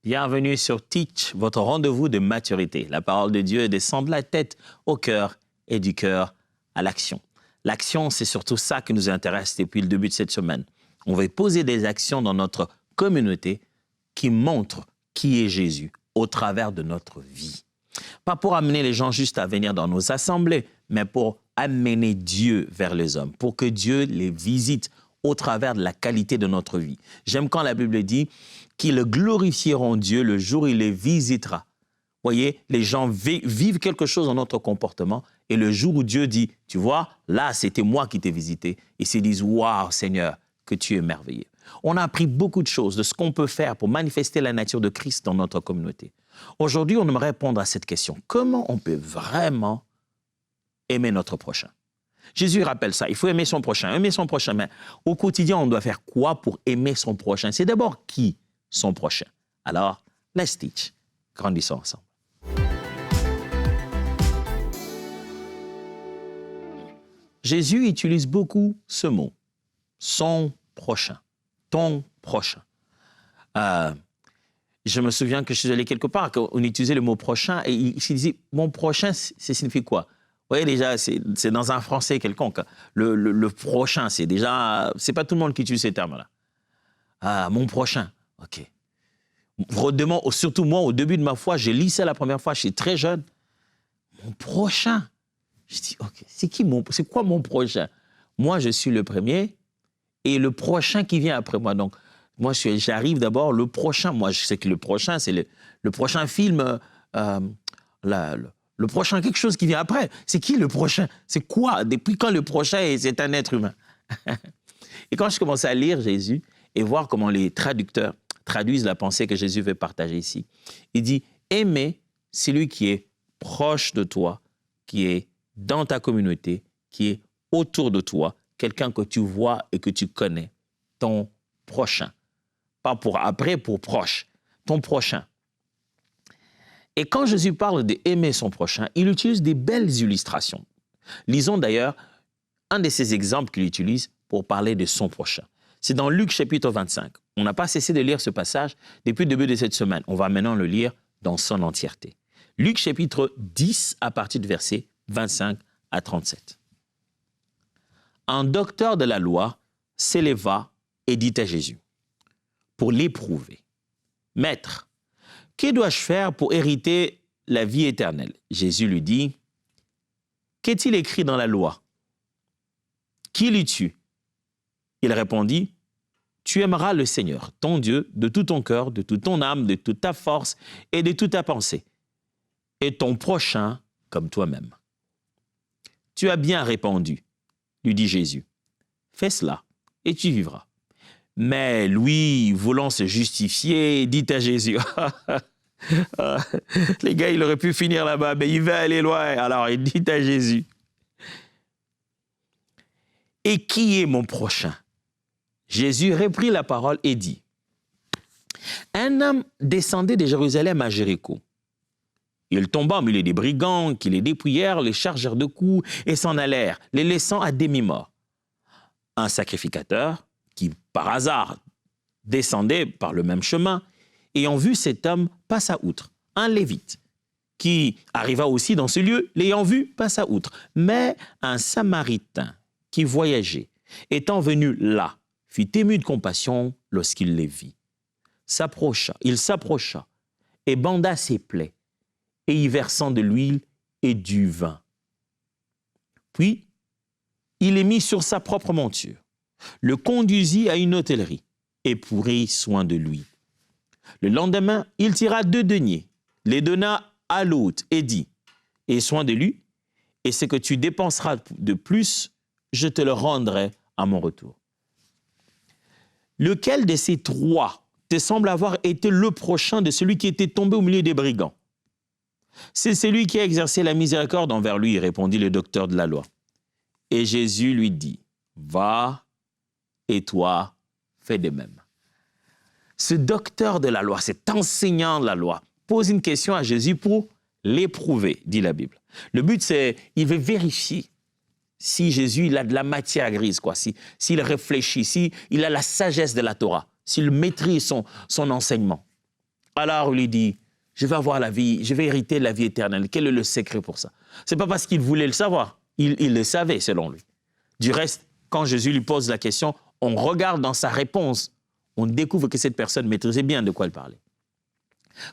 Bienvenue sur Teach, votre rendez-vous de maturité. La parole de Dieu descend de la tête au cœur et du cœur à l'action. L'action, c'est surtout ça qui nous intéresse depuis le début de cette semaine. On va poser des actions dans notre communauté qui montrent qui est Jésus au travers de notre vie. Pas pour amener les gens juste à venir dans nos assemblées, mais pour amener Dieu vers les hommes, pour que Dieu les visite au travers de la qualité de notre vie. J'aime quand la Bible dit qu'ils glorifieront Dieu le jour où il les visitera. Voyez, les gens vivent quelque chose dans notre comportement et le jour où Dieu dit, tu vois, là, c'était moi qui t'ai visité. Ils se disent, waouh, Seigneur, que tu es merveilleux. On a appris beaucoup de choses de ce qu'on peut faire pour manifester la nature de Christ dans notre communauté. Aujourd'hui, on aimerait répondre à cette question. Comment on peut vraiment aimer notre prochain? Jésus rappelle ça, il faut aimer son prochain, mais au quotidien, on doit faire quoi pour aimer son prochain? C'est d'abord qui son prochain? Alors, let's teach. Grandissons ensemble. Jésus utilise beaucoup ce mot, son prochain, ton prochain. Je me souviens que je suis allé quelque part, qu'on utilisait le mot prochain, et il disait, mon prochain, ça signifie quoi? Vous voyez déjà, c'est dans un français quelconque. Le prochain, c'est déjà, c'est pas tout le monde qui utilise ces termes-là. Ah, mon prochain, ok. Surtout moi, au début de ma foi, j'ai lu ça la première fois, je suis très jeune. Mon prochain. Je dis, ok, c'est quoi mon prochain? Moi, je suis le premier et le prochain qui vient après moi. Donc, moi, j'arrive d'abord, le prochain. Moi, je sais que le prochain, c'est le prochain film, le prochain quelque chose qui vient après. C'est qui le prochain? C'est quoi? Depuis quand le prochain, c'est un être humain? Et quand je commençais à lire Jésus et voir comment les traducteurs traduisent la pensée que Jésus veut partager ici, il dit, aimer celui qui est proche de toi, qui est dans ta communauté, qui est autour de toi, quelqu'un que tu vois et que tu connais, ton prochain. Pas pour après, pour proche, ton prochain. Et quand Jésus parle d'aimer son prochain, il utilise des belles illustrations. Lisons d'ailleurs un de ces exemples qu'il utilise pour parler de son prochain. C'est dans Luc chapitre 25. On n'a pas cessé de lire ce passage depuis le début de cette semaine. On va maintenant le lire dans son entièreté. Luc chapitre 10 à partir du verset 25 à 37. Un docteur de la loi s'éleva et dit à Jésus, pour l'éprouver, « Maître, que dois-je faire pour hériter la vie éternelle ?» Jésus lui dit, « Qu'est-il écrit dans la loi? Qui lis-tu » Il répondit, « Tu aimeras le Seigneur, ton Dieu, de tout ton cœur, de toute ton âme, de toute ta force et de toute ta pensée, et ton prochain comme toi-même. » « Tu as bien répondu, » lui dit Jésus. « Fais cela et tu vivras. » Mais lui, voulant se justifier, dit à Jésus, les gars, il aurait pu finir là-bas, mais il va aller loin. Alors il dit à Jésus, « Et qui est mon prochain ?» Jésus reprit la parole et dit, « Un homme descendait de Jérusalem à Jéricho. Il tomba au milieu des brigands qui les dépouillèrent, les chargèrent de coups et s'en allèrent, les laissant à demi-morts. Un sacrificateur, qui par hasard descendait par le même chemin, ayant vu cet homme, passa outre. Un lévite, qui arriva aussi dans ce lieu, l'ayant vu, passa outre. Mais un samaritain qui voyageait, étant venu là, fut ému de compassion lorsqu'il les vit. Il s'approcha et banda ses plaies, et y versant de l'huile et du vin. Puis, il les mit sur sa propre monture, le conduisit à une hôtellerie et prit soin de lui. Le lendemain, il tira 2 deniers, les donna à l'hôte et dit, « Aie soin de lui, et ce que tu dépenseras de plus, je te le rendrai à mon retour. » Lequel de ces 3 te semble avoir été le prochain de celui qui était tombé au milieu des brigands? C'est celui qui a exercé la miséricorde envers lui, répondit le docteur de la loi. Et Jésus lui dit, « Va, et toi, fais de même. » Ce docteur de la loi, cet enseignant de la loi, pose une question à Jésus pour l'éprouver, dit la Bible. Le but, c'est, il veut vérifier si Jésus il a de la matière grise, s'il réfléchit, s'il a la sagesse de la Torah, s'il maîtrise son enseignement. Alors il lui dit, je vais avoir la vie, je vais hériter la vie éternelle. Quel est le secret pour ça? Ce n'est pas parce qu'il voulait le savoir. Il le savait, selon lui. Du reste, quand Jésus lui pose la question, on regarde dans sa réponse, on découvre que cette personne maîtrisait bien de quoi elle parlait.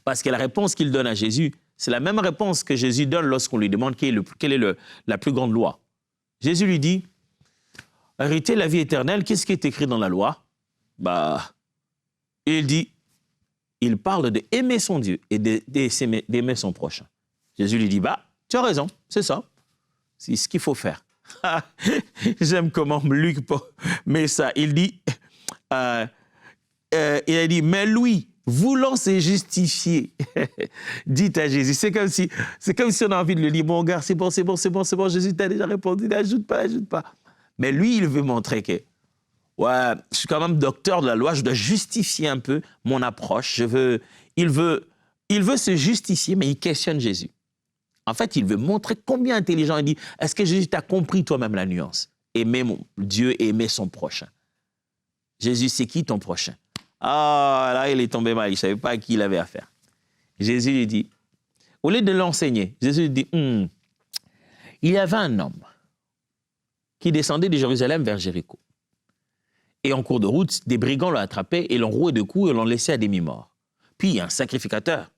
Parce que la réponse qu'il donne à Jésus, c'est la même réponse que Jésus donne lorsqu'on lui demande quelle est la plus grande loi. Jésus lui dit, hériter la vie éternelle, qu'est-ce qui est écrit dans la loi? Il dit, il parle d'aimer son Dieu et d'aimer son prochain. Jésus lui dit, tu as raison, c'est ça. C'est ce qu'il faut faire. J'aime comment Luc met ça. Il dit, mais lui, voulant se justifier, dit à Jésus, c'est comme si on a envie de lui dire, mon gars, c'est bon, Jésus t'a déjà répondu, n'ajoute pas. Mais lui, il veut montrer que, je suis quand même docteur de la loi, je dois justifier un peu mon approche. Il veut se justifier, mais il questionne Jésus. En fait, il veut montrer combien intelligent. Il dit, est-ce que Jésus t'a compris toi-même la nuance? Aimer Dieu et aimer son prochain. Jésus, c'est qui ton prochain? Là, il est tombé mal, il ne savait pas à qui il avait affaire. Jésus lui dit, au lieu de l'enseigner, Jésus lui dit, il y avait un homme qui descendait de Jérusalem vers Jéricho. Et en cours de route, des brigands l'ont attrapé et l'ont roué de coups et l'ont laissé à demi-mort. Puis, un sacrificateur,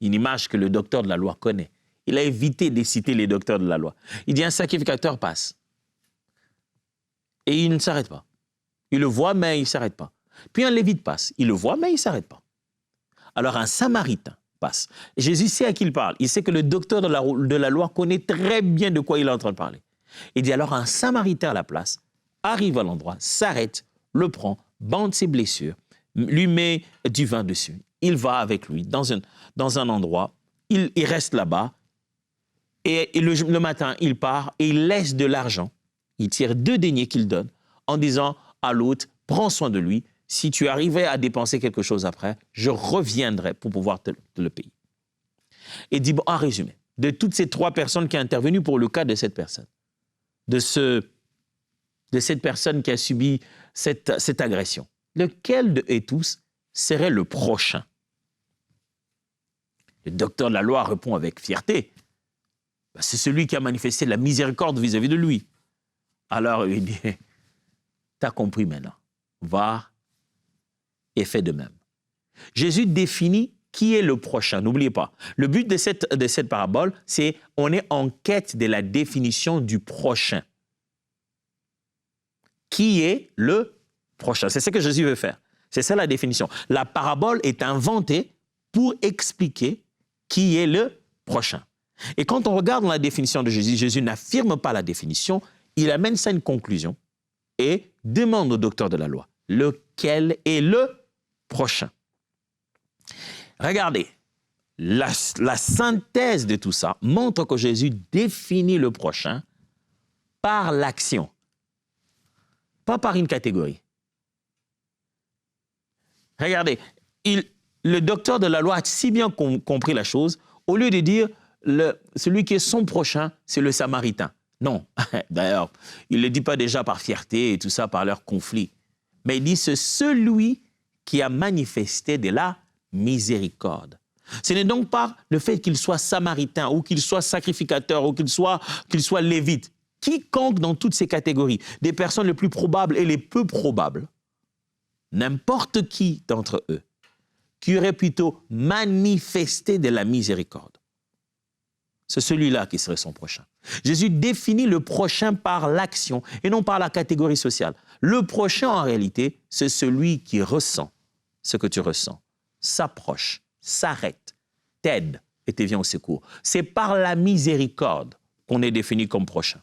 une image que le docteur de la loi connaît. Il a évité de citer les docteurs de la loi. Il dit, un sacrificateur passe. Et il ne s'arrête pas. Il le voit, mais il ne s'arrête pas. Puis un lévite passe. Il le voit, mais il ne s'arrête pas. Alors un samaritain passe. Jésus sait à qui il parle. Il sait que le docteur de la loi connaît très bien de quoi il est en train de parler. Il dit alors un samaritain à la place arrive à l'endroit, s'arrête, le prend, bande ses blessures, lui met du vin dessus. Il va avec lui dans un endroit, il reste là-bas et le matin, il part et il laisse de l'argent. Il tire 2 deniers qu'il donne en disant à l'autre, prends soin de lui. Si tu arrivais à dépenser quelque chose après, je reviendrai pour pouvoir te le payer. Et dit, en résumé, de toutes ces 3 personnes qui sont intervenues pour le cas de cette personne, de cette personne qui a subi cette agression, lequel de eux tous serait le prochain? Le docteur de la loi répond avec fierté, c'est celui qui a manifesté la miséricorde vis-à-vis de lui. Alors il dit, t'as compris maintenant, va et fais de même. Jésus définit qui est le prochain. N'oubliez pas, le but de cette parabole, c'est on est en quête de la définition du prochain. Qui est le prochain? C'est ce que Jésus veut faire. C'est ça la définition. La parabole est inventée pour expliquer qui est le prochain. Et quand on regarde dans la définition de Jésus, Jésus n'affirme pas la définition, il amène ça à une conclusion et demande au docteur de la loi, lequel est le prochain? Regardez, la synthèse de tout ça montre que Jésus définit le prochain par l'action, pas par une catégorie. Regardez, le docteur de la loi a si bien compris la chose, au lieu de dire celui qui est son prochain, c'est le Samaritain. Non, d'ailleurs, il ne le dit pas déjà par fierté et tout ça, par leur conflit. Mais il dit c'est celui qui a manifesté de la miséricorde. Ce n'est donc pas le fait qu'il soit samaritain ou qu'il soit sacrificateur ou qu'il soit lévite. Quiconque dans toutes ces catégories, des personnes les plus probables et les peu probables, n'importe qui d'entre eux, qui aurait plutôt manifesté de la miséricorde, c'est celui-là qui serait son prochain. Jésus définit le prochain par l'action et non par la catégorie sociale. Le prochain, en réalité, c'est celui qui ressent ce que tu ressens, s'approche, s'arrête, t'aide et te vient au secours. C'est par la miséricorde qu'on est défini comme prochain.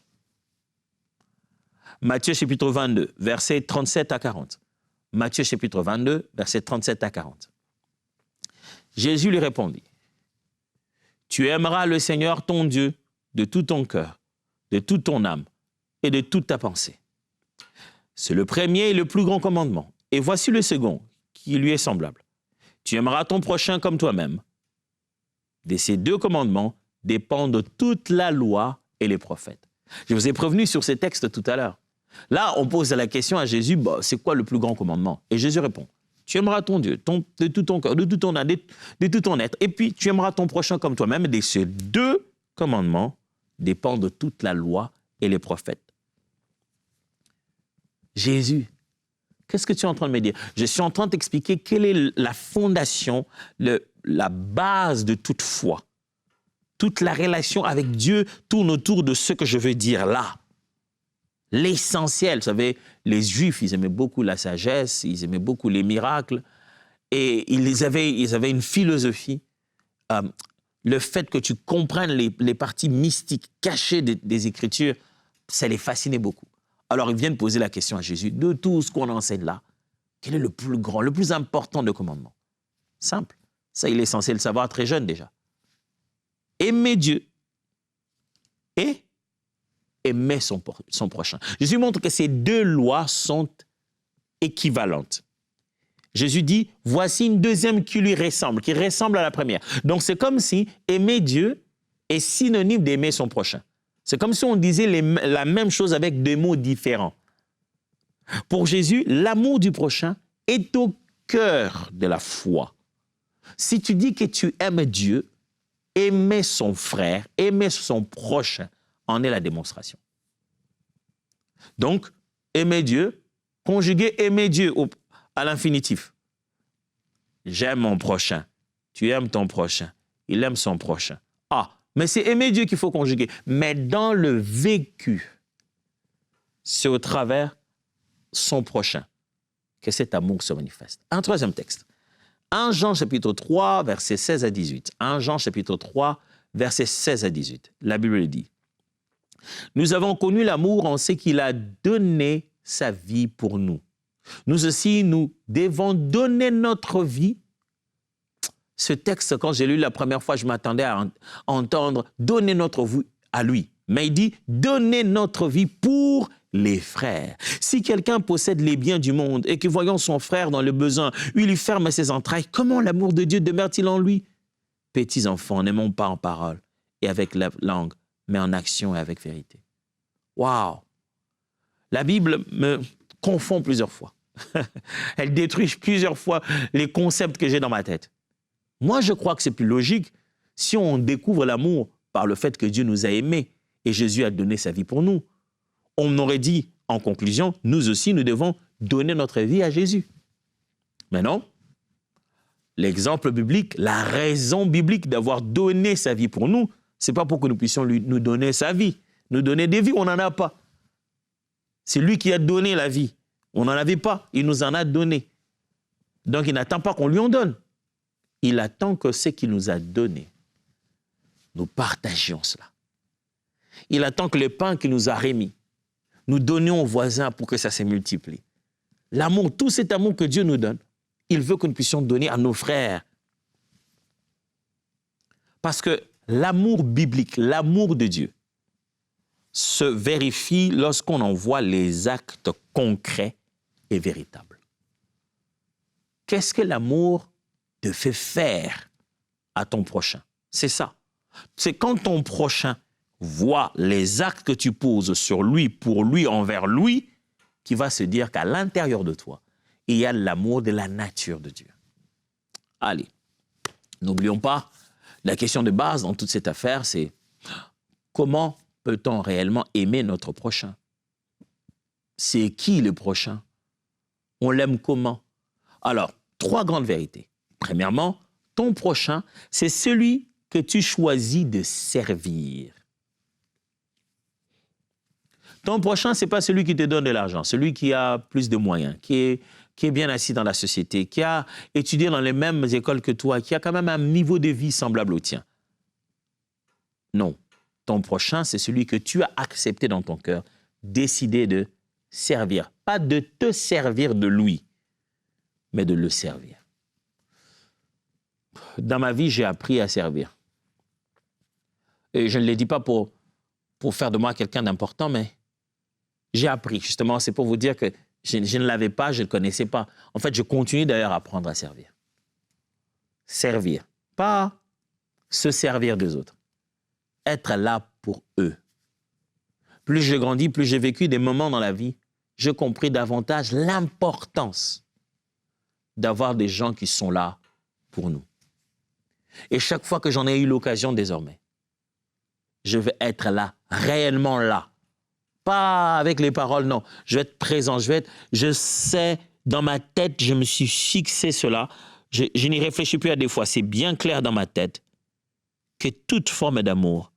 Matthieu chapitre 22, versets 37 à 40. Matthieu chapitre 22, versets 37 à 40. Jésus lui répondit, « Tu aimeras le Seigneur ton Dieu de tout ton cœur, de toute ton âme et de toute ta pensée. C'est le premier et le plus grand commandement. Et voici le second, qui lui est semblable. Tu aimeras ton prochain comme toi-même. De ces 2 commandements dépendent toute la loi et les prophètes. » Je vous ai prévenu sur ces textes tout à l'heure. Là, on pose la question à Jésus, c'est quoi le plus grand commandement? Et Jésus répond, Tu aimeras ton Dieu de tout ton cœur, de tout ton âme, de tout ton être. Et puis, tu aimeras ton prochain comme toi-même. Et de ces deux commandements dépendent toute la loi et les prophètes. Jésus, qu'est-ce que tu es en train de me dire? Je suis en train de t'expliquer quelle est la fondation, la base de toute foi. Toute la relation avec Dieu tourne autour de ce que je veux dire là. L'essentiel, vous savez, les Juifs, ils aimaient beaucoup la sagesse, ils aimaient beaucoup les miracles, et ils avaient une philosophie. Le fait que tu comprennes les parties mystiques cachées des Écritures, ça les fascinait beaucoup. Alors ils viennent poser la question à Jésus, de tout ce qu'on enseigne là, quel est le plus grand, le plus important des commandements? Simple, ça il est censé le savoir très jeune déjà. Aimer Dieu et aimer son prochain. Jésus montre que ces deux lois sont équivalentes. Jésus dit, voici une deuxième qui lui ressemble, qui ressemble à la première. Donc c'est comme si aimer Dieu est synonyme d'aimer son prochain. C'est comme si on disait la même chose avec des mots différents. Pour Jésus, l'amour du prochain est au cœur de la foi. Si tu dis que tu aimes Dieu, aimer son frère, aimer son prochain, en est la démonstration. Donc, aimer Dieu, conjuguer aimer Dieu à l'infinitif. J'aime mon prochain. Tu aimes ton prochain. Il aime son prochain. Ah, mais c'est aimer Dieu qu'il faut conjuguer. Mais dans le vécu, c'est au travers son prochain que cet amour se manifeste. Un troisième texte. 1 Jean chapitre 3, versets 16 à 18. 1 Jean chapitre 3, versets 16 à 18. La Bible dit, « Nous avons connu l'amour en ce qu'il a donné sa vie pour nous. Nous aussi, nous devons donner notre vie. » Ce texte, quand j'ai lu la première fois, je m'attendais à entendre « donner notre vie à lui ». Mais il dit « donner notre vie pour les frères. » Si quelqu'un possède les biens du monde et que voyant son frère dans le besoin, il lui ferme ses entrailles, comment l'amour de Dieu demeure-t-il en lui? Petits enfants, n'aimons pas en parole et avec la langue, mais en action et avec vérité. Waouh! La Bible me confond plusieurs fois. Elle détruit plusieurs fois les concepts que j'ai dans ma tête. Moi, je crois que c'est plus logique si on découvre l'amour par le fait que Dieu nous a aimés et Jésus a donné sa vie pour nous. On aurait dit, en conclusion, nous aussi, nous devons donner notre vie à Jésus. Mais non, l'exemple biblique, la raison biblique d'avoir donné sa vie pour nous, ce n'est pas pour que nous puissions nous donner sa vie, nous donner des vies, on n'en a pas. C'est lui qui a donné la vie. On n'en avait pas, il nous en a donné. Donc il n'attend pas qu'on lui en donne. Il attend que ce qu'il nous a donné, nous partagions cela. Il attend que le pain qu'il nous a remis, nous donnions aux voisins pour que ça se multiplie. L'amour, tout cet amour que Dieu nous donne, il veut que nous puissions donner à nos frères. Parce que l'amour biblique, l'amour de Dieu, se vérifie lorsqu'on en voit les actes concrets et véritables. Qu'est-ce que l'amour te fait faire à ton prochain? C'est ça. C'est quand ton prochain voit les actes que tu poses sur lui, pour lui, envers lui, qu'il va se dire qu'à l'intérieur de toi, il y a l'amour de la nature de Dieu. Allez, n'oublions pas, la question de base dans toute cette affaire, c'est comment peut-on réellement aimer notre prochain? C'est qui le prochain? On l'aime comment? Alors, 3 grandes vérités. Premièrement, ton prochain, c'est celui que tu choisis de servir. Ton prochain, ce n'est pas celui qui te donne de l'argent, celui qui a plus de moyens, qui est bien assis dans la société, qui a étudié dans les mêmes écoles que toi, qui a quand même un niveau de vie semblable au tien. Non, ton prochain, c'est celui que tu as accepté dans ton cœur, décidé de servir. Pas de te servir de lui, mais de le servir. Dans ma vie, j'ai appris à servir. Et je ne le dis pas pour faire de moi quelqu'un d'important, mais j'ai appris. Justement, c'est pour vous dire que je ne l'avais pas, je ne le connaissais pas. En fait, je continue d'ailleurs à apprendre à servir. Servir, pas se servir des autres. Être là pour eux. Plus j'ai grandi, plus j'ai vécu des moments dans la vie, j'ai compris davantage l'importance d'avoir des gens qui sont là pour nous. Et chaque fois que j'en ai eu l'occasion désormais, je vais être là, réellement là. Pas avec les paroles, non. Je vais être présent, je sais, dans ma tête, je me suis fixé cela. Je n'y réfléchis plus à des fois. C'est bien clair dans ma tête que toute forme d'amour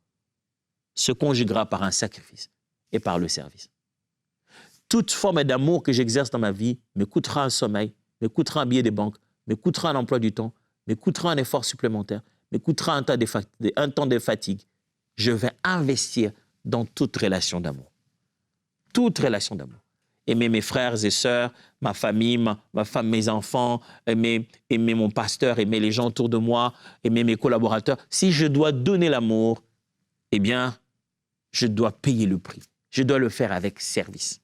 se conjuguera par un sacrifice et par le service. Toute forme d'amour que j'exerce dans ma vie me coûtera un sommeil, me coûtera un billet de banque, me coûtera un emploi du temps, me coûtera un effort supplémentaire, me coûtera un temps de fatigue. Je vais investir dans toute relation d'amour. Toute relation d'amour. Aimer mes frères et sœurs, ma famille, ma femme, mes enfants, aimer mon pasteur, aimer les gens autour de moi, aimer mes collaborateurs. Si je dois donner l'amour, eh bien, je dois payer le prix. Je dois le faire avec service.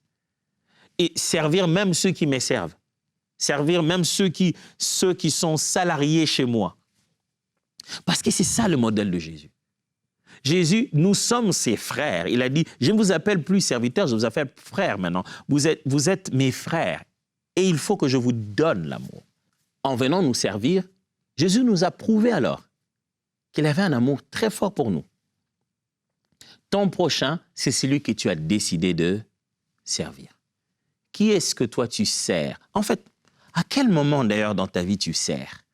Et servir même ceux qui me servent. Servir même ceux qui sont salariés chez moi. Parce que c'est ça le modèle de Jésus. Jésus, nous sommes ses frères. Il a dit, je ne vous appelle plus serviteurs, je vous appelle frères maintenant. Vous êtes mes frères et il faut que je vous donne l'amour. En venant nous servir, Jésus nous a prouvé alors qu'il avait un amour très fort pour nous. Ton prochain, c'est celui que tu as décidé de servir. Qui est-ce que toi tu sers? En fait, à quel moment d'ailleurs dans ta vie tu sers?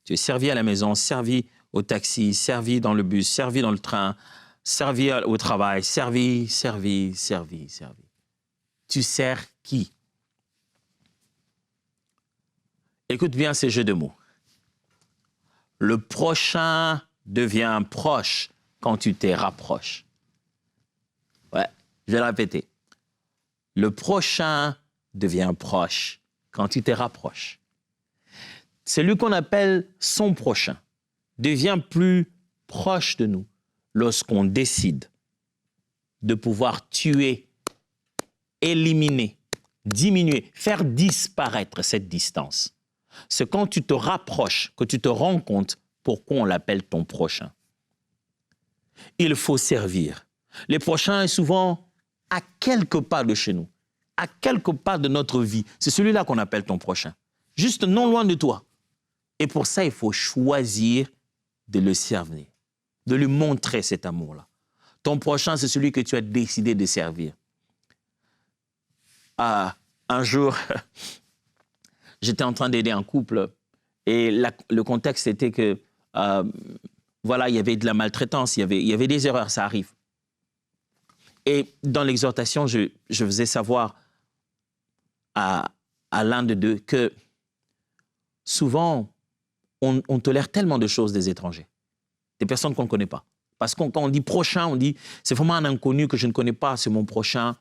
Tu es servi à la maison, servi au taxi, servi dans le bus, servi dans le train, servi au travail, servi. Tu sers qui? Écoute bien ces jeux de mots. Le prochain devient proche quand tu te rapproches. Ouais, je vais le répéter. Le prochain devient proche quand tu te rapproches. Celui qu'on appelle son prochain devient plus proche de nous lorsqu'on décide de pouvoir tuer, éliminer, diminuer, faire disparaître cette distance. C'est quand tu te rapproches que tu te rends compte pourquoi on l'appelle ton prochain. Il faut servir. Le prochain est souvent à quelques pas de chez nous, à quelques pas de notre vie. C'est celui-là qu'on appelle ton prochain, juste non loin de toi. Et pour ça, il faut choisir de le servir, de lui montrer cet amour-là. Ton prochain, c'est celui que tu as décidé de servir. Un jour, j'étais en train d'aider un couple et le contexte était que, voilà, il y avait de la maltraitance, il y avait des erreurs, ça arrive. Et dans l'exhortation, je faisais savoir à l'un de deux que souvent, on tolère tellement de choses des étrangers, des personnes qu'on ne connaît pas. Parce que quand on dit prochain, on dit, c'est vraiment un inconnu que je ne connais pas, c'est mon prochain.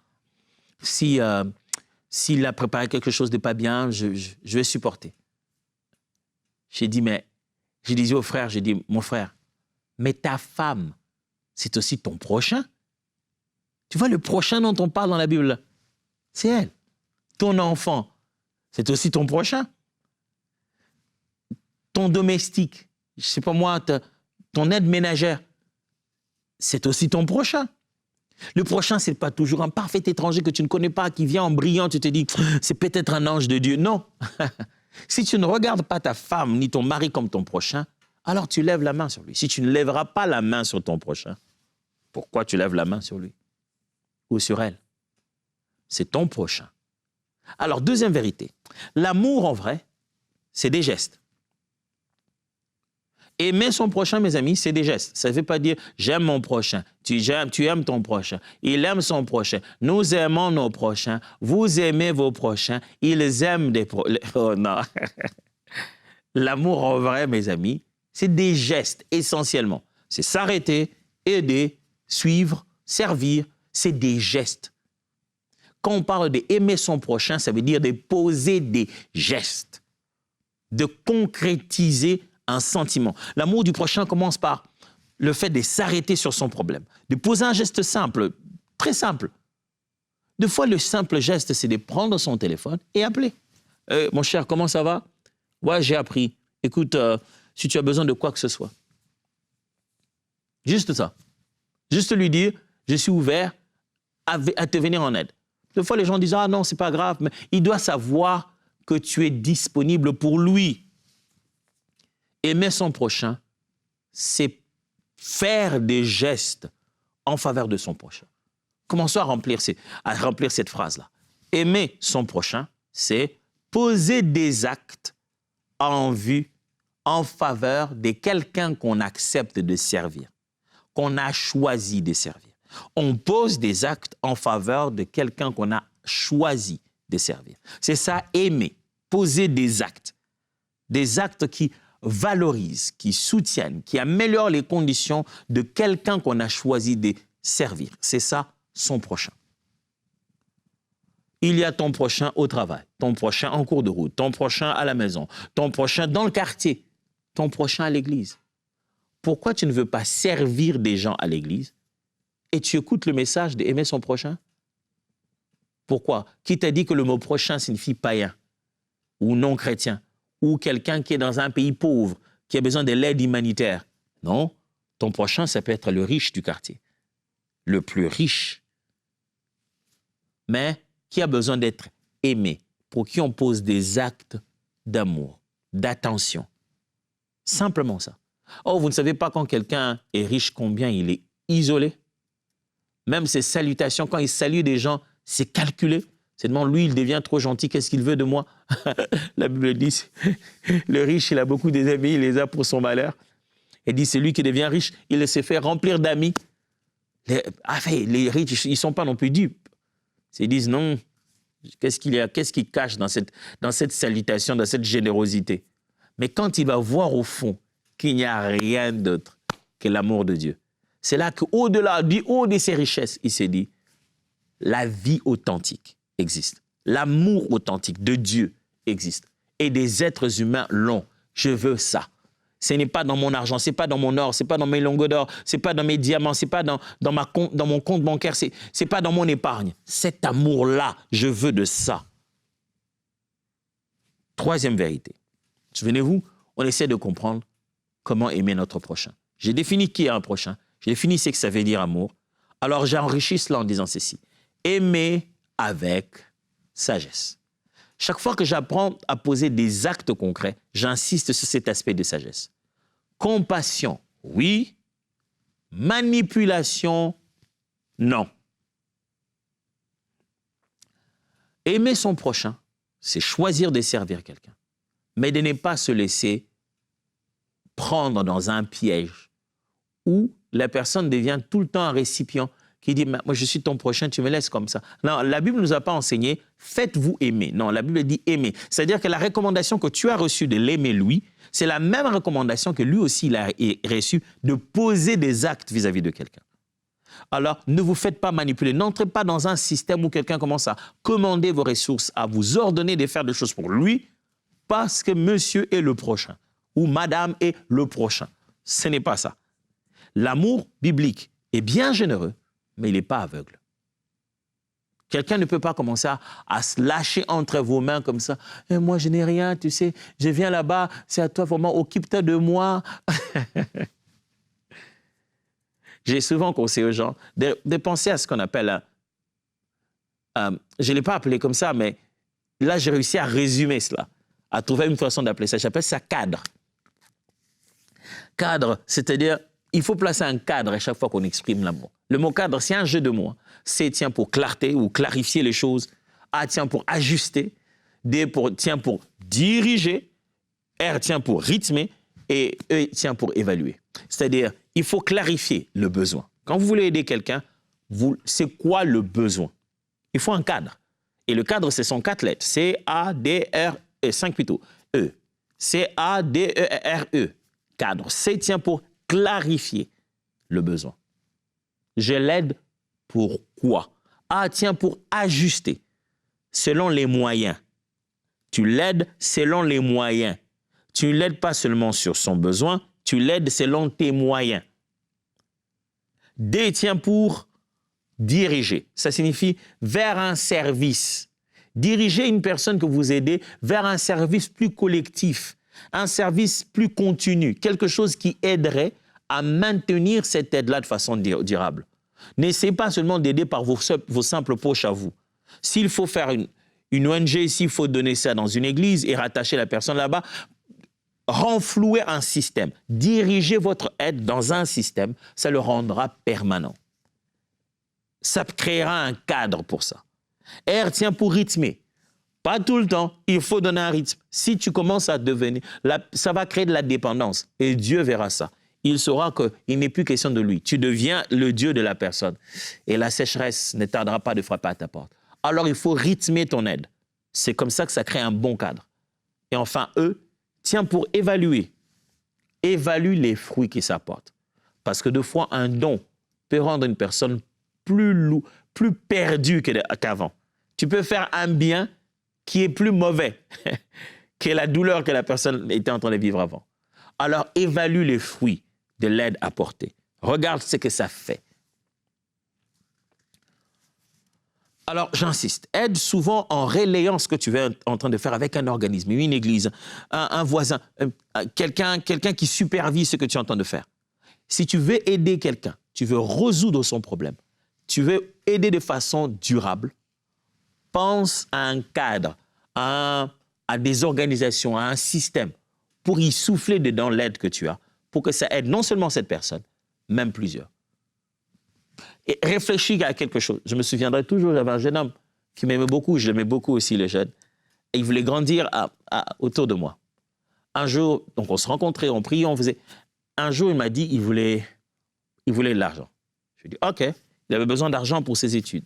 S'il a préparé quelque chose de pas bien, je vais supporter. J'ai dit au frère, mon frère, mais ta femme, c'est aussi ton prochain. Tu vois, le prochain dont on parle dans la Bible, c'est elle. Ton enfant, c'est aussi ton prochain. Ton domestique, je ne sais pas moi, ton aide ménagère, c'est aussi ton prochain. Le prochain, ce n'est pas toujours un parfait étranger que tu ne connais pas, qui vient en brillant, tu te dis, c'est peut-être un ange de Dieu. Non. Si tu ne regardes pas ta femme ni ton mari comme ton prochain, alors tu lèves la main sur lui. Si tu ne lèveras pas la main sur ton prochain, pourquoi tu lèves la main sur lui ou sur elle? C'est ton prochain. Alors, deuxième vérité, l'amour en vrai, c'est des gestes. Aimer son prochain, mes amis, c'est des gestes. Ça ne veut pas dire « j'aime mon prochain », tu aimes ton prochain, il aime son prochain, nous aimons nos prochains, vous aimez vos prochains, ils aiment des prochains. Oh non. L'amour en vrai, mes amis, c'est des gestes essentiellement. C'est s'arrêter, aider, suivre, servir, c'est des gestes. Quand on parle d'aimer son prochain, ça veut dire de poser des gestes, de concrétiser un sentiment. L'amour du prochain commence par le fait de s'arrêter sur son problème, de poser un geste simple, très simple. Des fois, le simple geste, c'est de prendre son téléphone et appeler. Mon cher, comment ça va? Ouais, j'ai appris. Écoute, si tu as besoin de quoi que ce soit. Juste ça. Juste lui dire, je suis ouvert à te venir en aide. Des fois, les gens disent, ah non, c'est pas grave, mais il doit savoir que tu es disponible pour lui. Aimer son prochain, c'est faire des gestes en faveur de son prochain. Commençons à remplir cette phrase-là. Aimer son prochain, c'est poser des actes en vue, en faveur de quelqu'un qu'on accepte de servir, qu'on a choisi de servir. On pose des actes en faveur de quelqu'un qu'on a choisi de servir. C'est ça, aimer, poser des actes qui valorisent, qui soutiennent, qui améliorent les conditions de quelqu'un qu'on a choisi de servir. C'est ça, son prochain. Il y a ton prochain au travail, ton prochain en cours de route, ton prochain à la maison, ton prochain dans le quartier, ton prochain à l'église. Pourquoi tu ne veux pas servir des gens à l'église et tu écoutes le message d'aimer son prochain? Pourquoi? Qui t'a dit que le mot prochain signifie païen ou non chrétien ou quelqu'un qui est dans un pays pauvre, qui a besoin de l'aide humanitaire? Non, ton prochain, ça peut être le riche du quartier, le plus riche, mais qui a besoin d'être aimé, pour qui on pose des actes d'amour, d'attention. Simplement ça. Oh, vous ne savez pas quand quelqu'un est riche, combien il est isolé? Même ses salutations, quand il salue des gens, c'est calculé. C'est demandant, lui, il devient trop gentil, qu'est-ce qu'il veut de moi? La Bible dit, le riche, il a beaucoup d'amis, il les a pour son malheur. Elle dit, c'est lui qui devient riche, il s'est fait remplir d'amis. Les riches, ils ne sont pas non plus dupes. Ils disent, non, qu'est-ce qu'il cache dans cette salutation, dans cette générosité? Mais quand il va voir au fond qu'il n'y a rien d'autre que l'amour de Dieu, c'est là qu'au-delà, du haut de ses richesses, il s'est dit, la vie authentique existe. L'amour authentique de Dieu existe. Et des êtres humains l'ont. Je veux ça. Ce n'est pas dans mon argent, ce n'est pas dans mon or, ce n'est pas dans mes lingots d'or, ce n'est pas dans mes diamants, ce n'est pas dans mon compte bancaire, ce n'est pas dans mon épargne. Cet amour-là, je veux de ça. Troisième vérité. Souvenez-vous, on essaie de comprendre comment aimer notre prochain. J'ai défini qui est un prochain. J'ai défini ce que ça veut dire amour. Alors j'enrichis cela en disant ceci. Aimer avec sagesse. Chaque fois que j'apprends à poser des actes concrets, j'insiste sur cet aspect de sagesse. Compassion, oui. Manipulation, non. Aimer son prochain, c'est choisir de servir quelqu'un, mais de ne pas se laisser prendre dans un piège où la personne devient tout le temps un récipient qui dit, moi je suis ton prochain, tu me laisses comme ça. Non, la Bible ne nous a pas enseigné, faites-vous aimer. Non, la Bible dit aimer. C'est-à-dire que la recommandation que tu as reçue de l'aimer lui, c'est la même recommandation que lui aussi il a reçue de poser des actes vis-à-vis de quelqu'un. Alors, ne vous faites pas manipuler. N'entrez pas dans un système où quelqu'un commence à commander vos ressources, à vous ordonner de faire des choses pour lui, parce que monsieur est le prochain, ou madame est le prochain. Ce n'est pas ça. L'amour biblique est bien généreux, mais il n'est pas aveugle. Quelqu'un ne peut pas commencer à se lâcher entre vos mains comme ça. Eh, moi, je n'ai rien, tu sais, je viens là-bas, c'est à toi vraiment, occupe-toi de moi. J'ai souvent conseillé aux gens de penser à ce qu'on appelle, je ne l'ai pas appelé comme ça, mais là, j'ai réussi à résumer cela, à trouver une façon d'appeler ça. J'appelle ça cadre. Cadre, c'est-à-dire, il faut placer un cadre à chaque fois qu'on exprime l'amour. Le mot cadre, c'est un jeu de mots. C tient pour clarté ou clarifier les choses. A tient pour ajuster. D tient pour diriger. R tient pour rythmer. Et E tient pour évaluer. C'est-à-dire, il faut clarifier le besoin. Quand vous voulez aider quelqu'un, c'est quoi le besoin? Il faut un cadre. Et le cadre, ce sont 4 lettres. C-A-D-R-E. 5 plutôt. E. C-A-D-E-R-E. Cadre. C tient pour clarifier le besoin. Je l'aide pour quoi? A tient pour ajuster, selon les moyens. Tu l'aides selon les moyens. Tu ne l'aides pas seulement sur son besoin, tu l'aides selon tes moyens. D tient pour diriger. Ça signifie vers un service. Diriger une personne que vous aidez vers un service plus collectif, un service plus continu, quelque chose qui aiderait à maintenir cette aide-là de façon durable. N'essayez pas seulement d'aider par vos simples poches à vous. S'il faut faire Une ONG, s'il faut donner ça dans une église et rattacher la personne là-bas, renflouer un système, diriger votre aide dans un système, ça le rendra permanent. Ça créera un cadre pour ça. R tient pour rythmer. Pas tout le temps, il faut donner un rythme. Si tu commences à devenir, ça va créer de la dépendance et Dieu verra ça. Il saura qu'il n'est plus question de lui. Tu deviens le Dieu de la personne. Et la sécheresse ne tardera pas de frapper à ta porte. Alors, il faut rythmer ton aide. C'est comme ça que ça crée un bon cadre. Et enfin, E tient pour évaluer. Évalue les fruits qui s'apportent. Parce que deux fois, un don peut rendre une personne plus perdue qu'avant. Tu peux faire un bien qui est plus mauvais que la douleur que la personne était en train de vivre avant. Alors, évalue les fruits de l'aide apportée. Regarde ce que ça fait. Alors, j'insiste, aide souvent en relayant ce que tu es en train de faire avec un organisme, une église, un voisin, quelqu'un qui supervise ce que tu es en train de faire. Si tu veux aider quelqu'un, tu veux résoudre son problème, tu veux aider de façon durable, pense à un cadre, à des organisations, à un système pour y souffler dedans l'aide que tu as, pour que ça aide non seulement cette personne, même plusieurs. Et réfléchis à quelque chose. Je me souviendrai toujours, j'avais un jeune homme qui m'aimait beaucoup, je l'aimais beaucoup aussi, les jeunes, et il voulait grandir autour de moi. Un jour, donc on se rencontrait, on priait, on faisait. Un jour, il m'a dit qu'il voulait de l'argent. Je lui ai dit, OK, il avait besoin d'argent pour ses études.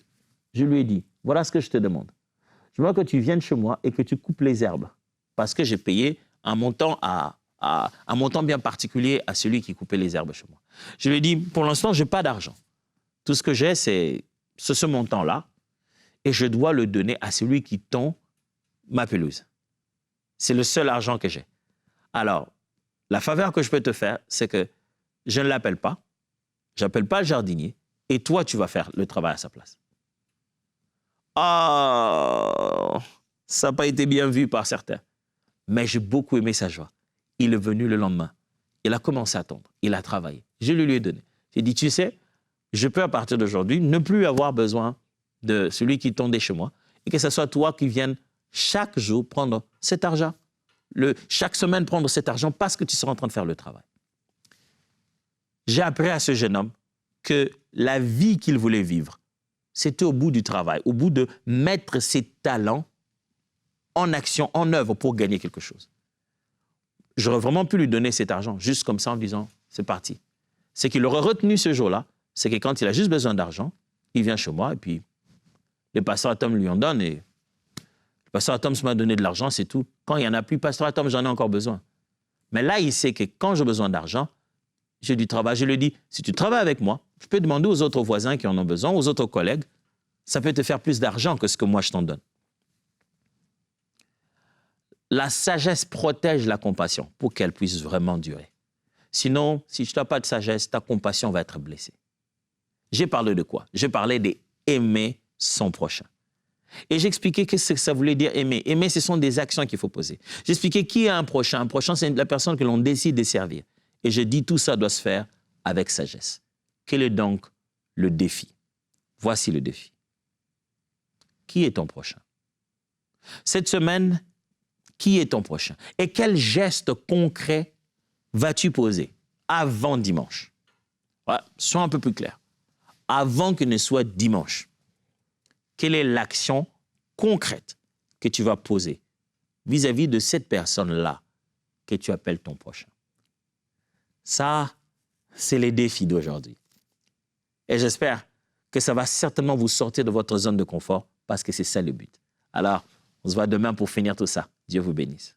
Je lui ai dit, voilà ce que je te demande. Je veux que tu viennes chez moi et que tu coupes les herbes, parce que j'ai payé un montant un montant bien particulier à celui qui coupait les herbes chez moi. Je lui ai dit, pour l'instant, je n'ai pas d'argent. Tout ce que j'ai, c'est ce montant-là, et je dois le donner à celui qui tond ma pelouse. C'est le seul argent que j'ai. Alors, la faveur que je peux te faire, c'est que je ne l'appelle pas, je n'appelle pas le jardinier, et toi, tu vas faire le travail à sa place. Ah, ça n'a pas été bien vu par certains, mais j'ai beaucoup aimé sa joie. Il est venu le lendemain. Il a commencé à tondre. Il a travaillé. Je lui ai donné. J'ai dit, tu sais, je peux à partir d'aujourd'hui ne plus avoir besoin de celui qui tondait chez moi et que ce soit toi qui viennes chaque jour prendre cet argent. Chaque semaine prendre cet argent parce que tu seras en train de faire le travail. J'ai appris à ce jeune homme que la vie qu'il voulait vivre, c'était au bout du travail, au bout de mettre ses talents en action, en œuvre pour gagner quelque chose. J'aurais vraiment pu lui donner cet argent, juste comme ça, en disant, c'est parti. Ce qu'il aurait retenu ce jour-là, c'est que quand il a juste besoin d'argent, il vient chez moi et puis le pasteur Tom lui en donne et le pasteur Tom m'a donné de l'argent, c'est tout. Quand il n'y en a plus, pasteur Tom, j'en ai encore besoin. Mais là, il sait que quand j'ai besoin d'argent, j'ai du travail. Je lui dis, si tu travailles avec moi, je peux demander aux autres voisins qui en ont besoin, aux autres collègues, ça peut te faire plus d'argent que ce que moi je t'en donne. La sagesse protège la compassion pour qu'elle puisse vraiment durer. Sinon, si tu n'as pas de sagesse, ta compassion va être blessée. J'ai parlé de quoi? J'ai parlé d'aimer son prochain. Et j'expliquais qu'est-ce que ça voulait dire aimer. Aimer, ce sont des actions qu'il faut poser. J'expliquais qui est un prochain. Un prochain, c'est la personne que l'on décide de servir. Et je dis tout ça doit se faire avec sagesse. Quel est donc le défi? Voici le défi. Qui est ton prochain? Cette semaine, qui est ton prochain? Et quel geste concret vas-tu poser avant dimanche? Voilà, sois un peu plus clair. Avant que ne soit dimanche, quelle est l'action concrète que tu vas poser vis-à-vis de cette personne-là que tu appelles ton prochain? Ça, c'est les défis d'aujourd'hui. Et j'espère que ça va certainement vous sortir de votre zone de confort parce que c'est ça le but. Alors, on se voit demain pour finir tout ça. Dieu vous bénisse.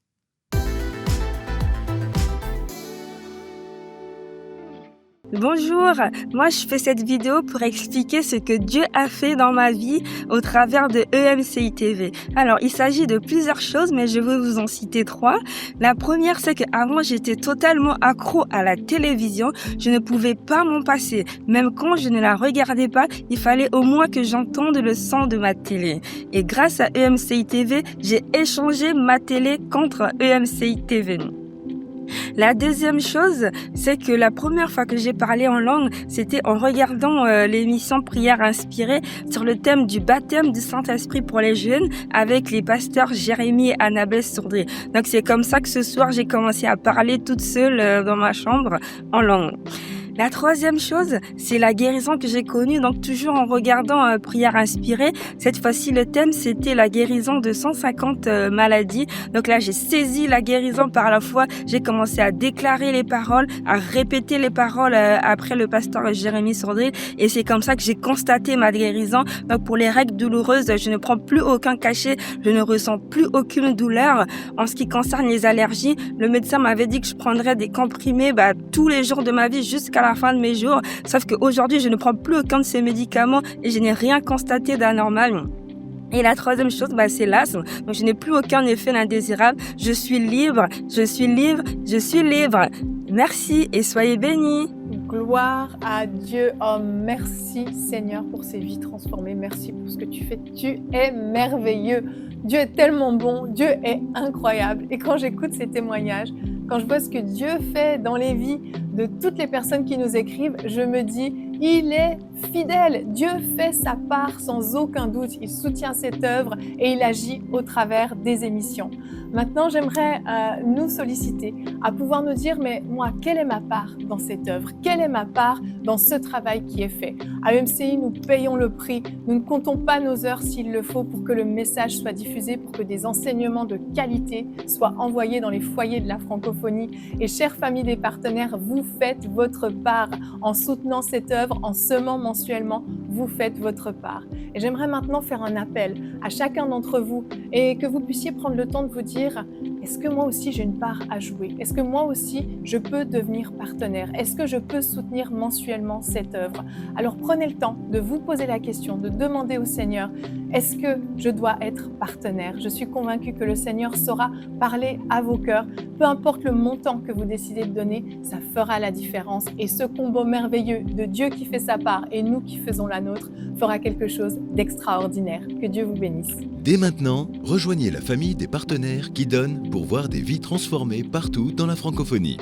Bonjour, moi je fais cette vidéo pour expliquer ce que Dieu a fait dans ma vie au travers de EMCI TV. Alors il s'agit de plusieurs choses mais je vais vous en citer 3. La première c'est qu'avant j'étais totalement accro à la télévision, je ne pouvais pas m'en passer. Même quand je ne la regardais pas, il fallait au moins que j'entende le son de ma télé. Et grâce à EMCI TV, j'ai échangé ma télé contre EMCI TV. La deuxième chose, c'est que la première fois que j'ai parlé en langue, c'était en regardant l'émission Prière inspirée sur le thème du baptême du Saint-Esprit pour les jeunes avec les pasteurs Jérémy et Annabelle Sourdry. Donc c'est comme ça que ce soir, j'ai commencé à parler toute seule dans ma chambre en langue. La troisième chose, c'est la guérison que j'ai connue, donc toujours en regardant Prière inspirée. Cette fois-ci, le thème, c'était la guérison de 150 maladies. Donc là, j'ai saisi la guérison par la foi. J'ai commencé à déclarer les paroles, à répéter les paroles après le pasteur Jérémy Sourdry. Et c'est comme ça que j'ai constaté ma guérison. Donc pour les règles douloureuses, je ne prends plus aucun cachet. Je ne ressens plus aucune douleur. En ce qui concerne les allergies, le médecin m'avait dit que je prendrais des comprimés tous les jours de ma vie jusqu'à la fin de mes jours. Sauf qu'aujourd'hui, je ne prends plus aucun de ces médicaments et je n'ai rien constaté d'anormal. Et la troisième chose, c'est l'asthme. Donc, je n'ai plus aucun effet indésirable. Je suis libre, je suis libre, je suis libre. Merci et soyez bénis. Gloire à Dieu. Oh, merci Seigneur pour ces vies transformées. Merci pour ce que tu fais. Tu es merveilleux. Dieu est tellement bon. Dieu est incroyable. Et quand j'écoute ces témoignages, quand je vois ce que Dieu fait dans les vies de toutes les personnes qui nous écrivent, je me dis, il est fidèle. Dieu fait sa part sans aucun doute. Il soutient cette œuvre et il agit au travers des émissions. Maintenant, j'aimerais nous solliciter à pouvoir nous dire, mais moi, quelle est ma part dans cette œuvre? Quelle est ma part dans ce travail qui est fait? À EMCI, nous payons le prix. Nous ne comptons pas nos heures s'il le faut pour que le message soit diffusé, pour que des enseignements de qualité soient envoyés dans les foyers de la francophonie. Et chères familles des partenaires, vous faites votre part en soutenant cette œuvre, en semant mensuellement, vous faites votre part. Et j'aimerais maintenant faire un appel à chacun d'entre vous et que vous puissiez prendre le temps de vous dire, est-ce que moi aussi j'ai une part à jouer? Est-ce que moi aussi je peux devenir partenaire? Est-ce que je peux soutenir mensuellement cette œuvre? Alors prenez le temps de vous poser la question, de demander au Seigneur, est-ce que je dois être partenaire? Je suis convaincue que le Seigneur saura parler à vos cœurs. Peu importe le montant que vous décidez de donner, ça fera la différence. Et ce combo merveilleux de Dieu qui fait sa part et nous qui faisons la nôtre fera quelque chose d'extraordinaire. Que Dieu vous bénisse. Dès maintenant, rejoignez la famille des partenaires qui donnent pour voir des vies transformées partout dans la francophonie.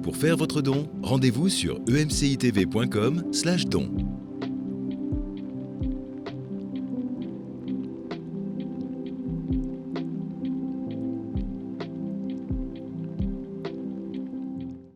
Pour faire votre don, rendez-vous sur emcitv.com/don.